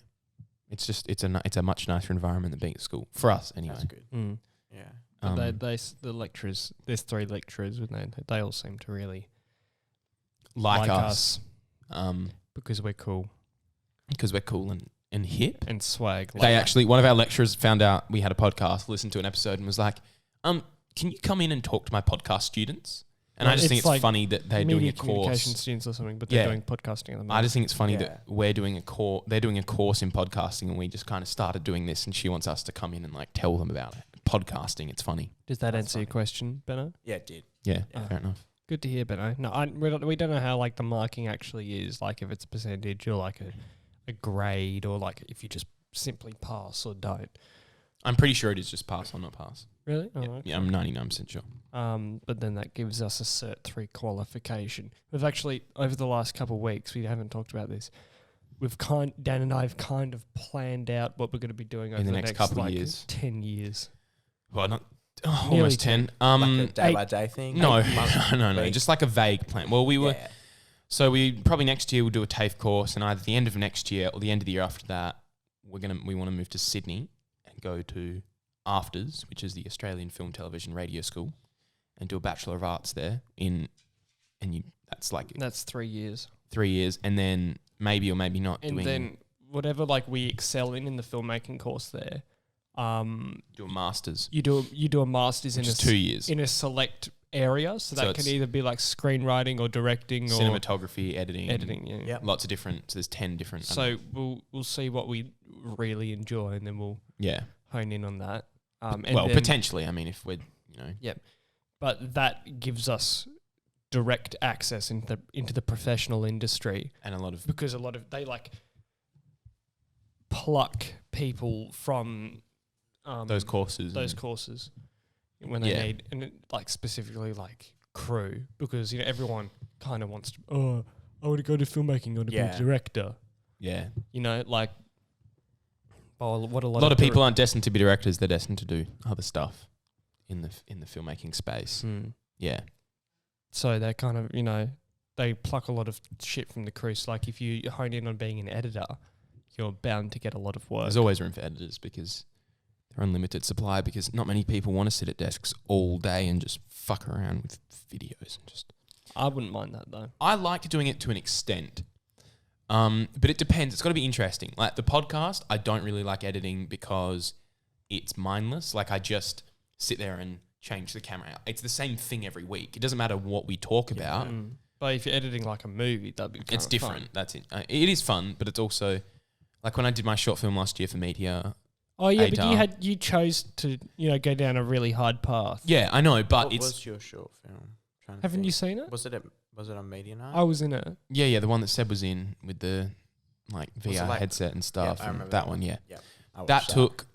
It's just, it's a much nicer environment than being at school. For us, anyway. That's good. Mm. Yeah. But the lecturers, there's 3 lecturers, and they all seem to really like us. because we're cool Because we're cool and hip. and swag. They actually, one of our lecturers found out we had a podcast, listened to an episode, and was like, can you come in and talk to my podcast students? And I just think it's like funny that they're doing media a communication course. students or something, but they're Yeah. doing podcasting at the moment. I just think it's funny Yeah. that we're doing a course. They're doing a course in podcasting, and we just kind of started doing this. And she wants us to come in and like tell them about it. Podcasting, it's funny. Does that That's answer your funny. question, Benno? Yeah, it did. Yeah, Yeah. fair enough. Good to hear, Benno. No, we don't know how like the marking actually is, like if it's a percentage or like a grade, or like if you just simply pass or don't. I'm pretty sure it is just pass or not pass. Really? Oh, Yeah, okay. yeah, I'm 99% sure. But then that gives us a Cert 3 qualification. We've actually, over the last couple of weeks, we haven't talked about this. Dan and I have kind of planned out what we're going to be doing over the the next next couple of like years. 10 years. Well, not Nearly almost 10. Like a day by day thing. No, Month, no, week. just like a vague plan. Well, we were. Yeah. So we probably next year we'll do a TAFE course, and either the end of next year or the end of the year after that, we want to move to Sydney and go to AFTRS, which is the Australian Film, Television, Radio School, and do a Bachelor of Arts there That's 3 years. 3 years, and then maybe or maybe not And then whatever like we excel in the filmmaking course there, do a masters, you do a master's which in is 2 years. in a select area. So that it's can either be like screenwriting or directing or Cinematography, editing. Yeah. Yep. Lots of different. So there's 10 different. So we'll see what we really enjoy, and then we'll yeah. hone in on that. And Well, then- potentially. I mean, if we're, but that gives us direct access into the professional industry, and a lot of because a lot of they like pluck people from those courses. courses when they Yeah. need, and like specifically like crew, because everyone kind of wants to. I want to go to filmmaking. I want to be a director. Yeah. Like. Oh, what A lot of people aren't destined to be directors. They're destined to do other stuff in the filmmaking space. Yeah. So they kind of, they pluck a lot of shit from the crew. So like if you hone in on being an editor, you're bound to get a lot of work. There's always room for editors because they're unlimited supply, because not many people want to sit at desks all day and just fuck around with videos and just. I wouldn't mind that though. I like doing it to an extent. But it depends. It's got to be interesting. Like the podcast, I don't really like editing because it's mindless. Like I just sit there and change the camera out. It's the same thing every week. It doesn't matter what we talk about. But if you're editing like a movie, that'd be kind It's of different. fun. That's it. It is fun, but it's also like when I did my short film last year for Media. Oh yeah, ADAR. but you chose to go down a really hard path. Yeah, I know, but What it's was your short film? Trying to Haven't think. you seen it? Was it on Media Night? I was in it. yeah, the one that Seb was in with the like Was it VR like- headset and stuff. I and remember that one, yeah. Yeah. I watched That took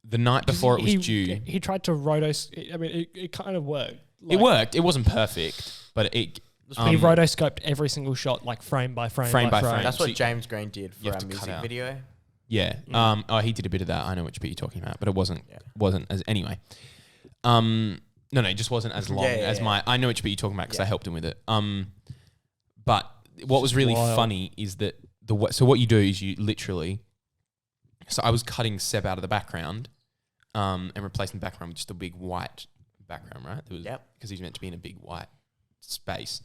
the night before it was due. He tried to rotoscope. I mean, it kind of worked. It worked. It wasn't perfect, but it. He rotoscoped every single shot, like frame by frame. Frame by frame. That's So what you- James Green did you for have our to cut music out. video. Yeah. Mm. He did a bit of that. I know which bit you're talking about, but it wasn't. Yeah. Wasn't as anyway. No, it just wasn't as long as my. I know which bit you're talking about because I helped him with it. But what was really wild. funny is that so what you do is you literally. So I was cutting Seb out of the background, and replacing the background with just a big white background, right? Because he's meant to be in a big white space,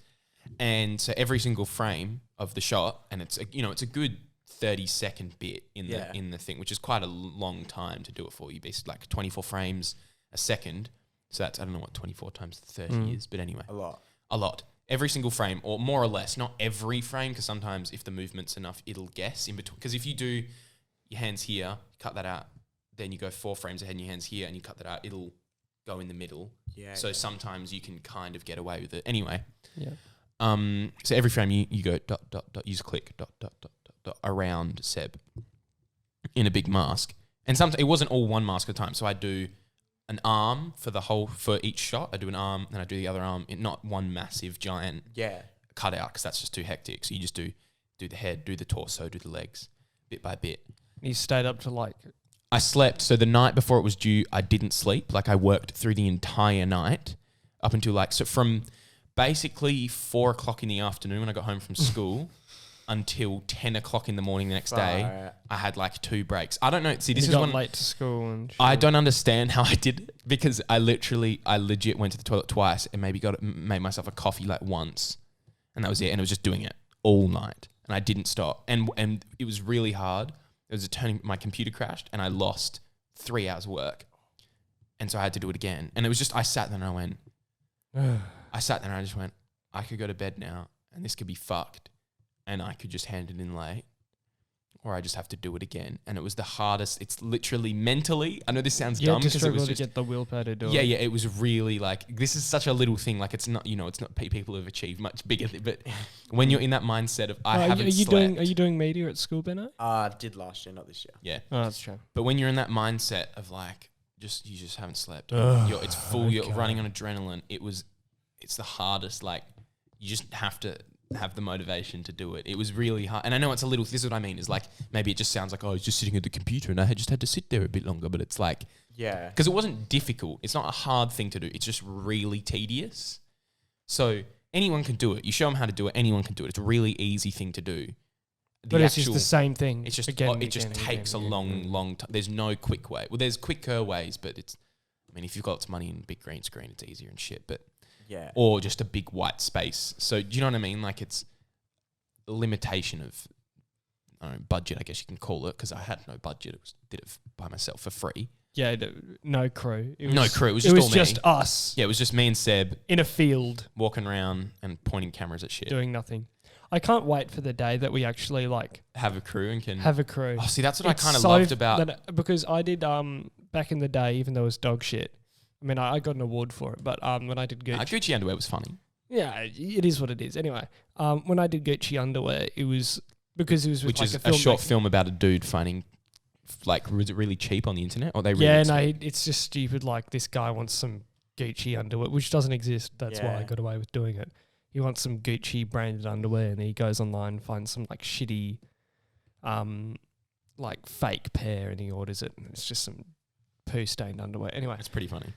and so every single frame of the shot, and it's a good 30-second bit in the thing, which is quite a long time to do it for. You basically like 24 frames a second. So that's, I don't know what 24 times 30 is, but anyway. A lot. Every single frame, or more or less, not every frame, because sometimes if the movement's enough, it'll guess in between. Because if you do your hands here, cut that out, then you go 4 frames ahead and your hands here, and you cut that out, it'll go in the middle. Yeah. So sometimes you can kind of get away with it. Anyway. Yeah. So every frame you go dot, dot, dot, use click, dot, dot, dot, dot, dot, around Seb in a big mask. And sometimes it wasn't all one mask at a time. So I do an arm for each shot. I do an arm, then I do the other arm, not one massive giant cutout, because that's just too hectic. So you just do the head, do the torso, do the legs, bit by bit. He stayed up to like. I slept. So the night before it was due, I didn't sleep. Like I worked through the entire night up until from basically 4 o'clock in the afternoon when I got home from school until 10 o'clock in the morning the next day. I had like 2 breaks. I don't know. See, this He is got when late to school and. I shit. don't understand how I did it, because I legit went to the toilet twice and maybe made myself a coffee like once, and that was it. And it was just doing it all night, and I didn't stop. And it was really hard. There was my computer crashed, and I lost 3 hours of work, and so I had to do it again. And it was just I sat there and I just went, I could go to bed now, and this could be fucked, and I could just hand it in late, or I just have to do it again. And it was the hardest. It's literally mentally. I know this sounds You dumb had to because it was struggle to just get the willpower to do yeah, it. yeah. It was really like this is such a little thing. Like it's not it's not people who've achieved much bigger. But when you're in that mindset of I haven't slept. Are you doing media at school, Benno? Did last year, not this year. Yeah. Oh, that's true. But when you're in that mindset of like you just haven't slept. It's full. You're running on adrenaline. It's the hardest. Like you just have to have the motivation to do it. It was really hard. And I know it's a little, this is what I mean, is like, maybe it just sounds like, I was just sitting at the computer and I just had to sit there a bit longer. But it's like, yeah. because it wasn't difficult. It's not a hard thing to do. It's just really tedious. So anyone can do it. You show them how to do it. Anyone can do it. It's a really easy thing to do. But it's just the same thing. It's just, again, it just takes a long time. There's no quick way. Well, there's quicker ways, but I mean, if you've got lots of money and big green screen, it's easier and shit. But yeah. Or just a big white space. So do you know what I mean? Like it's a limitation of budget, I guess you can call it, because I had no budget. Did it by myself for free. Yeah, no crew. It was, no crew. It was just all me. It was just us. Yeah, it was just me and Seb in a field walking around and pointing cameras at shit, doing nothing. I can't wait for the day that we actually like have a crew and can have a crew. Oh, see, that's what I kind of loved about because I did back in the day, even though it was dog shit. I mean, I got an award for it, but when I did Gucci, Gucci underwear was funny. Yeah, it is what it is. Anyway, when I did Gucci underwear, it was because it was with which like is a short film about a dude finding, like, was it really cheap on the internet? Or they really it's just stupid. Like this guy wants some Gucci underwear, which doesn't exist. That's why I got away with doing it. He wants some Gucci branded underwear, and he goes online and finds some like shitty, like fake pair, and he orders it, and it's just some poo stained underwear. Anyway, it's pretty funny.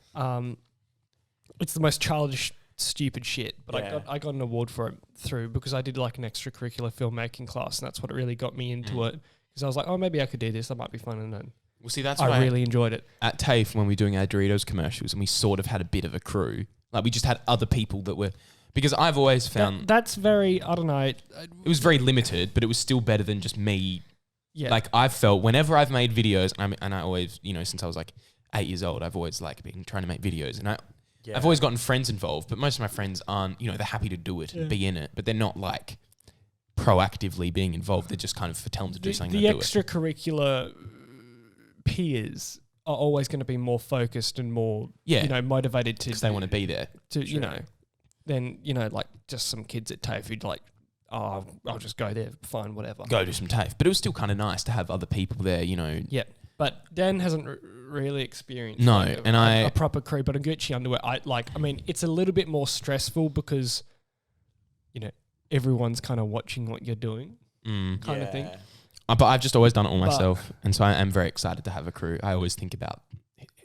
It's the most childish, stupid shit. But Yeah. I got an award for it because I did like an extracurricular filmmaking class, and that's what really got me into it. Because I was like, oh, maybe I could do this. That might be fun, and then Well, see, that's I really enjoyed it. At Tafe, when we were doing our Doritos commercials, and we sort of had a bit of a crew. Like we just had other people that were, because I've always found that's very, I don't know. It was very limited, but it was still better than just me. Yeah. Like I've felt whenever I've made videos, and I always, since I was like 8 years old, I've always like been trying to make videos, and I've always gotten friends involved, but most of my friends aren't, they're happy to do it and be in it, but they're not like proactively being involved. They're just kind of tell them to do something. The extracurricular peers are always going to be more focused and more, motivated to. Because they want to be there. Then, like just some kids at TAFE who'd like, oh, I'll just go there, fine, whatever. Go do some TAFE. But it was still kind of nice to have other people there, Yeah. But Dan hasn't really experienced a proper crew. But a Gucci underwear, it's a little bit more stressful because, everyone's kind of watching what you're doing, kind of thing. But I've just always done it all myself, and so I am very excited to have a crew. I always think about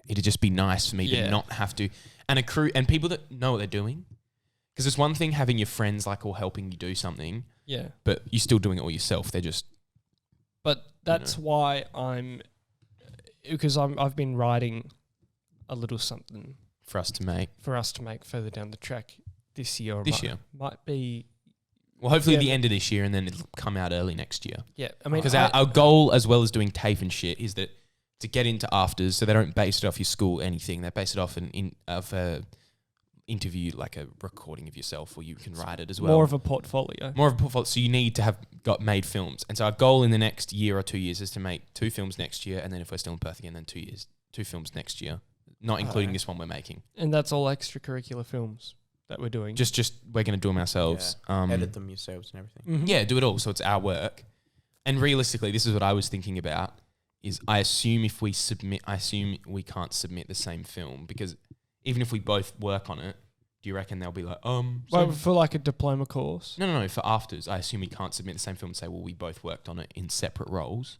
it'd just be nice for me to not have to, and a crew and people that know what they're doing. Because it's one thing having your friends like all helping you do something, but you're still doing it all yourself. They're just. But that's why I've been writing a little something for us to make further down the track this year. Might be. Well, hopefully the end of this year, and then it'll come out early next year. Yeah, I mean, because our goal, as well as doing TAFE and shit, is that to get into afters, so they don't base it off your school anything. They base it off a interview, like a recording of yourself, or you can write it as well. More of a portfolio. So you need to have got made films, and so our goal in the next year or 2 years is to make 2 films next year, and then if we're still in Perth again, then 2 films next year, not including this one we're making. And that's all extracurricular films that we're doing. Just we're going to do them ourselves. Edit them yourselves and everything. Mm-hmm. Yeah, do it all. So it's our work. And realistically, this is what I was thinking about, is I assume we can't submit the same film, because even if we both work on it, do you reckon they'll be like, Well, for like a diploma course? No, for afters, I assume we can't submit the same film and say, well, we both worked on it in separate roles.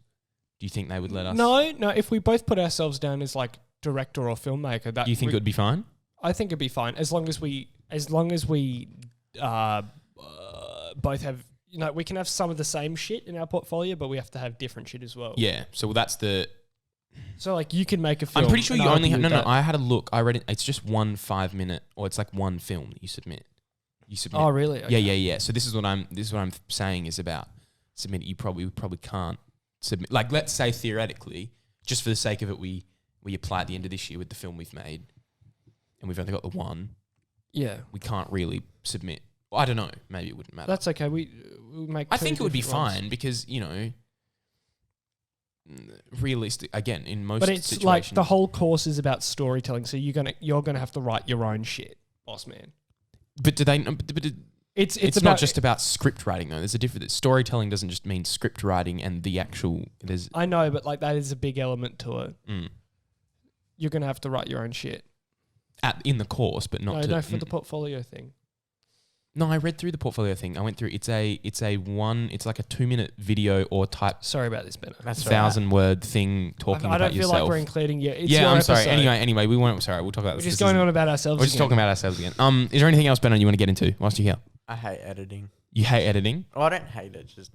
Do you think they would let us? No, if we both put ourselves down as like director or filmmaker, do you think it would be fine? I think it'd be fine as long as we both have, we can have some of the same shit in our portfolio, but we have to have different shit as well. Yeah. So that's the. So like you can make a film. I'm pretty sure you only have I had a look. I read it. It's just 1 5-minute, or it's like one film that you submit. Oh really? Okay. Yeah. So this is what I'm saying is about submit. We probably can't submit. Like let's say theoretically, just for the sake of it, we apply at the end of this year with the film we've made, and we've only got the one. Yeah. We can't really submit. Well, I don't know. Maybe it wouldn't matter. That's okay. We'll make. I think it would be fine because realistic again in most But it's situations. like the whole course is about storytelling, so you're gonna have to write your own shit, boss man. But do they? But It's it's about, not just about script writing though. There's a difference. Storytelling doesn't just mean script writing and the actual. There's I know, but like that is a big element to it. mm, You're gonna have to write your own shit. in the course, but not to. No, for the portfolio thing. No, I read through the portfolio thing. I went through. It's like a 2-minute video or type Sorry about this, Benno. That's 1,000-word thing talking I about don't feel yourself. like we're including you. It's yeah, your I'm sorry. episode. Anyway, we won't. Sorry, we'll talk about We're this. just This going isn't- on about ourselves. We're just again. talking about ourselves again. Is there anything else, Ben, you want to get into whilst you're here? I hate editing. You hate editing. Well, I don't hate it. Just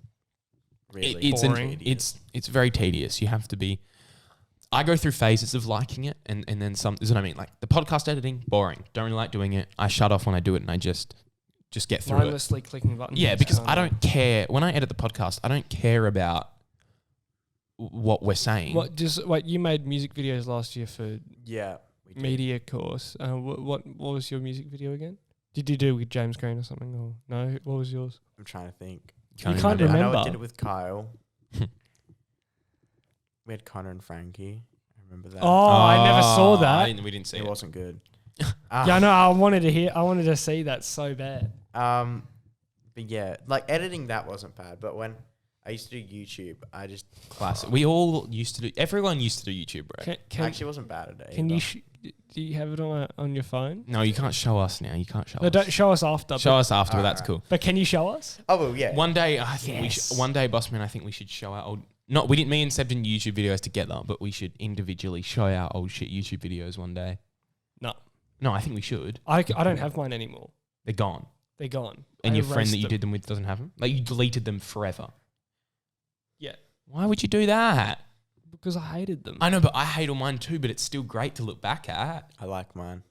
really boring. It's very tedious. You have to be. I go through phases of liking it, and then some. Is what I mean. Like the podcast editing, boring. Don't really like doing it. I shut off when I do it, and I just get through it. Mindlessly clicking buttons. Yeah, because Can't I do. don't care when I edit the podcast. I don't care about what we're saying. What you made music videos last year for yeah. We did. media course. What was your music video again? Did you do with James Green or something? Or no? What was yours? I'm trying to think. You can't I know remember. I did it with Kyle. We had Connor and Frankie. I remember that. Oh, I never saw that. We didn't see it it. wasn't good. Yeah, I know. I wanted to see that so bad. But yeah, like editing that wasn't bad. But when I used to do YouTube, I just Classic. We all used to do. Everyone used to do YouTube, bro. Can, I can, actually wasn't bad at it. can you either. do you have it on your phone? No, you can't show us now. You can't show No, us. don't show us after. Show but, us after. Alright, That's cool. but can you show us? Oh well, yeah. One day, I think we Yes. should. One day, Bossman, I think we should show our old. Not we didn't. Me and Seb didn't YouTube videos together, but we should individually show our old shit YouTube videos one day. No, No, I think we should. I don't have mine anymore. They're gone. They're gone. And I your friend erased that you them. did them with doesn't have them. Like you deleted them forever. Yeah, Why would you do that? because I hated them. I know, but I hate all mine too. But it's still great to look back at. I like mine.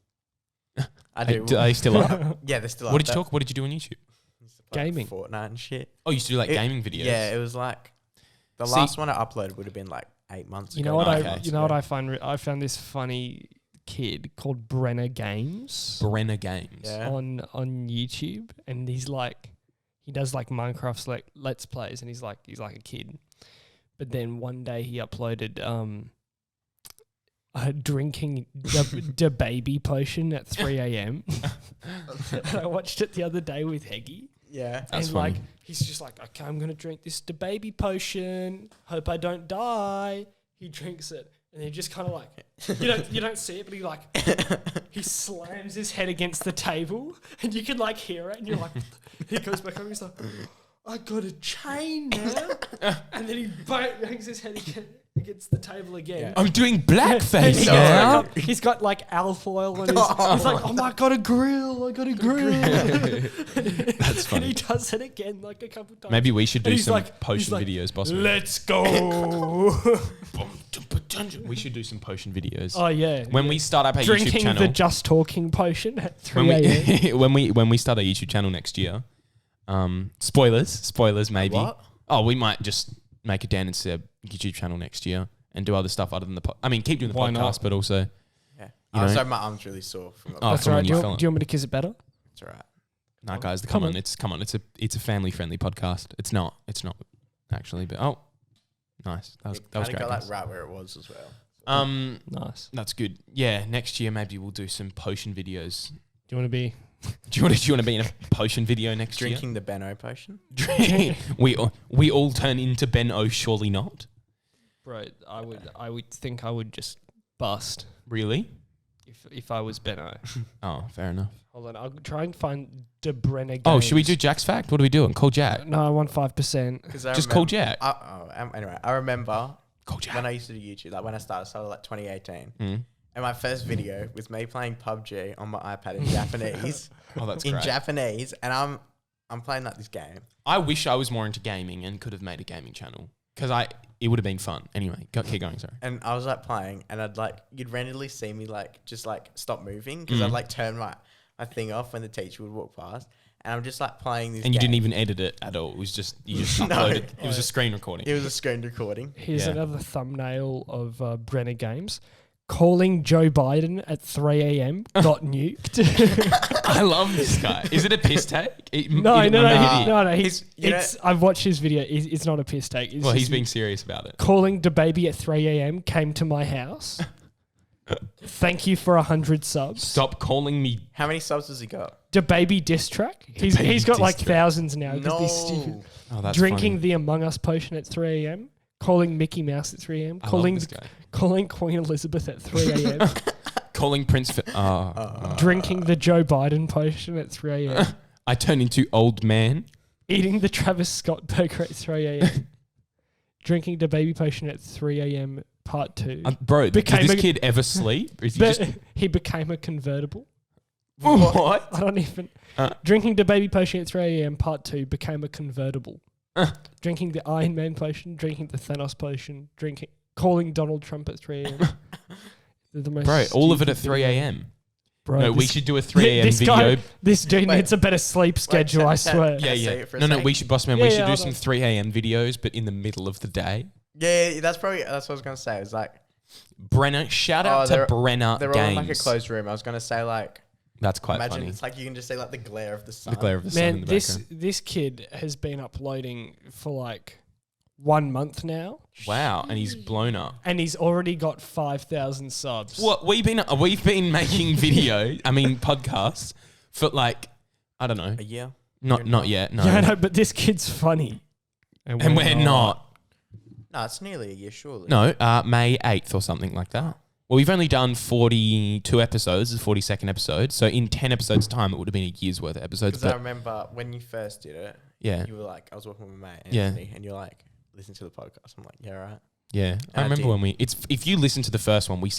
I Hey, do. do they still up? Yeah, they're still. What did you talk? What did you do on YouTube? Gaming. Fortnite and shit. Oh, you used to do like It- gaming videos. Yeah, it was like the See- last one I uploaded would have been like 8 months You ago. know what? Okay. You know what I find? I found this funny kid called Brenner Games Brenner Games. Yeah. on YouTube, and he does like Minecraft's like let's plays, and he's like a kid. But then one day he uploaded drinking the baby potion at 3 a.m. And I watched it the other day with Heggy. Yeah. That's and funny. like he's just like, okay, I'm gonna drink this the baby potion. Hope I don't die. He drinks it, and he just kind of like you don't see it, but he slams his head against the table, and you can like hear it, and you're like, he goes back home, he's like, I got a chain now, and then he bangs his head against the table again. I'm doing And blackface he's now. got, he's got like alfoil on his. He's like, oh my, got a grill! I got a grill. That's funny. And he does it again like a couple times. Maybe we should do And he's some like- potion he's like, videos, boss. Let's go. We should do some potion videos. Oh yeah. When yeah. we start up our YouTube drinking channel, the just talking potion at 3 when a.m. we when we start our YouTube channel next year, spoilers maybe. What? Oh, we might just make a Dan and Seb YouTube channel next year and do other stuff other than the. Keep doing the Why podcast, not? but also. Yeah. You Oh, know? sorry, my arm's really sore from Oh, That's come all on, right. you Do you, fella. do you want me to kiss it better? It's alright. Nah, guys, Come on. come on. It's a family friendly podcast. It's not actually, but nice. That was great. got like guys. right where it was as well. Nice. That's good. Yeah, next year maybe we'll do some potion videos. Do you want to be? Do you want to be in a potion video next Drinking the Benno potion. year? we all turn into Ben O. Surely not. Bro, I would think I would just bust Really? if I was Benno. Oh, fair enough. Hold on, I'll try and find De Brenner Games. Oh, should we do Jack's fact? What are we doing? Call Jack. No, I want 5%. Just call Jack. Anyway, I remember Call Jack. when I used to do YouTube, like when I started like 2018, Mm. and my first video was me playing PUBG on my iPad in Japanese. Oh, that's in great. Japanese, and I'm playing like this game. I wish I was more into gaming and could have made a gaming channel because it would have been fun. Anyway, keep going. Sorry. And I was like playing, and you'd randomly see me like just like stop moving because I'd like turn my thing off when the teacher would walk past, and I'm just like playing this. And you game. didn't even edit it at all. It was just you just No. uploaded. It was a screen recording. It was a screen recording. Here's Yeah. another thumbnail of Brenner Games. calling Joe Biden at 3 a.m. got nuked. I love this guy. Is it a piss take? No. He's- you know- I've watched his video. It's not a piss take. It's Well, he's just being serious about it. calling the baby at 3 a.m. came to my house. Thank you for 100 subs. Stop calling me. How many subs has he got? The baby diss track. He's got like diss track. thousands now. 'cause No. these stupid- Oh, that's drinking funny. the Among Us potion at 3 a.m. Calling Mickey Mouse at 3 a.m. I love Calling this guy. calling Queen Elizabeth at 3 a.m. Calling Prince. Drinking the Joe Biden potion at 3 a.m. I turn into old man. Eating the Travis Scott burger at 3 a.m. Drinking the baby potion at 3 a.m. Part 2. Bro, Became does this a- kid ever sleep? Or is he But just he became a convertible. what? I don't even. Uh. Drinking the baby potion at 3 a.m. Part 2 became a convertible. Drinking the Iron Man potion, drinking the Thanos potion, calling Donald Trump at 3 a.m. They're the most Bro, all of it stupid at 3 a.m. Bro, No, we this- should do a 3 a.m. this video. guy- This dude Wait. needs a better sleep schedule, I swear. Yeah, Say yeah. it for a No, sec. we should, boss man. Yeah, we should yeah, do hold some on. 3 a.m. videos, but in the middle of the day. Yeah, that's what I was gonna say. It's like Brenner, shout out to they're- Brenner they're all in Games. like a closed room. I was gonna say like, That's quite imagine funny. it's like you can just see like the glare of the sun. The glare of the sun in Man, the this background. this kid has been uploading for like 1 month now, Wow, and he's blown up. and he's already got 5,000 subs. What we've been making podcasts for like, I don't know, A year. not yet. No, Yeah, I know, but this kid's funny, and we're not. No, it's nearly a year, surely. No, May 8th or something like that. Well, we've only done 42 episodes. This is the 42nd episode. So in 10 episodes' time, it would have been a year's worth of episodes. Because I But remember when you first did it, yeah, you were like, I was walking with my mate Yeah. Anthony, and you're like, listen to the podcast. I'm like, yeah, right. yeah. I I remember did. when if you listen to the first one, I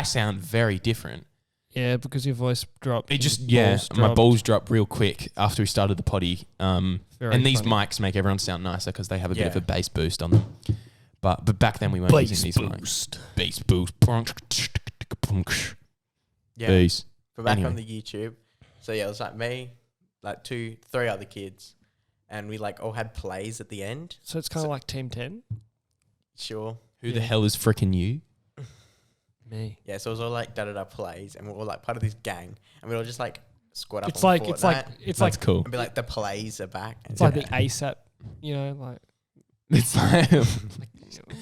sound very different. Yeah, because your voice dropped. It and just, your yeah, balls my dropped. balls dropped real quick after we started the potty. Very And these funny. mics make everyone sound nicer because they have a bit of Yeah. a bass boost on them. But back then we weren't using these mics. Bass boost. Yeah. Bass. But back Anyway. on the YouTube, so yeah, it was like me, like 3 other kids, and we like all had plays at the end. So it's kind of like Team 10. Sure. Who the hell is frickin' you? Me. Yeah, so it was all like da plays, and we were all like part of this gang, and we all just like squad up. It's on like Fortnite it's like That's cool. and be like the plays are back. And it's like the ASAP, you know, like It's like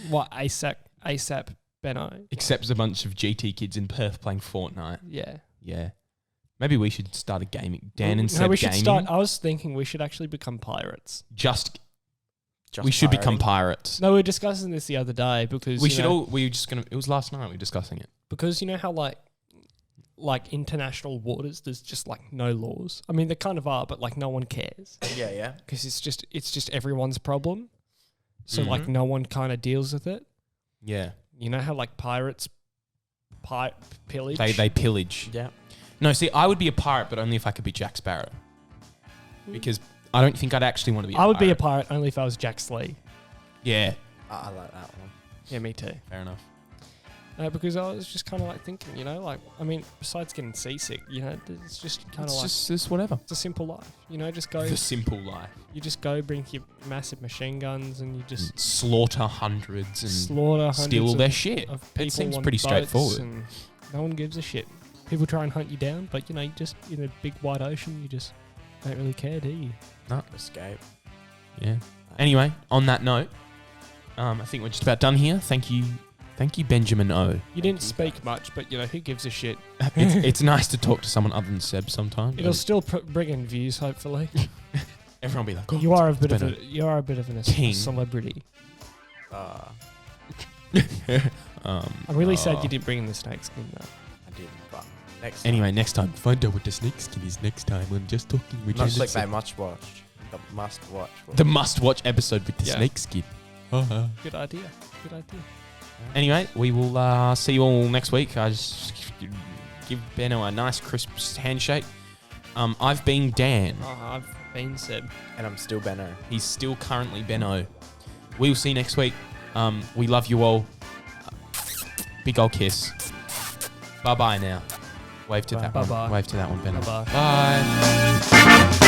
what ASAP Benno. except a bunch of GT kids in Perth playing Fortnite. Yeah. Yeah. Maybe we should start a gaming. Dan and No, Seb we should gaming. start. I was thinking we should actually become pirates. Just just we should become pirating. pirates. No, we were discussing this the other day because We you should know, all. We were just gonna. It was last night. We were discussing it. because you know how like international waters, there's just like no laws. I mean, there kind of are, but like no one cares Yeah, yeah. because it's just everyone's problem. So like Mhm. no one kind of deals with it. Yeah. You know how like pirates pillage. They pillage. Yeah. No, see, I would be a pirate, but only if I could be Jack Sparrow. Because I don't think I'd actually want to be. I would be a pirate only if I was Jack Slee. Yeah. I like that one. Yeah, me too. Fair enough. Because I was just kind of like thinking, you know, like I mean, besides getting seasick, you know, it's just kind of It's like just whatever. it's a simple life. You know, just go. The simple life. You just go bring your massive machine guns and you just Slaughter hundreds and slaughter hundreds steal of, their shit. of It people seems on pretty boats straightforward. and no one gives a shit. People try and hunt you down, but you know, you just in a big wide ocean, you just don't really care, do you? Escape. Yeah. Anyway, on that note, I think we're just about done here. Thank you, Benjamin O. You didn't speak much, but you know, who gives a shit? It's nice to talk to someone other than Seb sometimes. It'll still bring in views, hopefully. Everyone will be like, oh, You are a bit been of you are a bit of an king. celebrity. I'm I'm really sad you didn't bring in the snake skin though. I didn't, but next Anyway, next time, find out what the snake skin is next time. I'm just talking with not Janet clickbait, Seb. must watch. The must watch. The must-watch episode with the Yeah. snake skin. Good idea. Good idea. Anyway, we will see you all next week. I just give Benno a nice, crisp handshake. I've been Dan. I've been Seb. And I'm still Benno. He's still currently Benno. We will see you next week. We love you all. Big old kiss. Bye-bye now. Wave to that one. Bye-bye. Wave to that one, Benno. Bye-bye. Bye.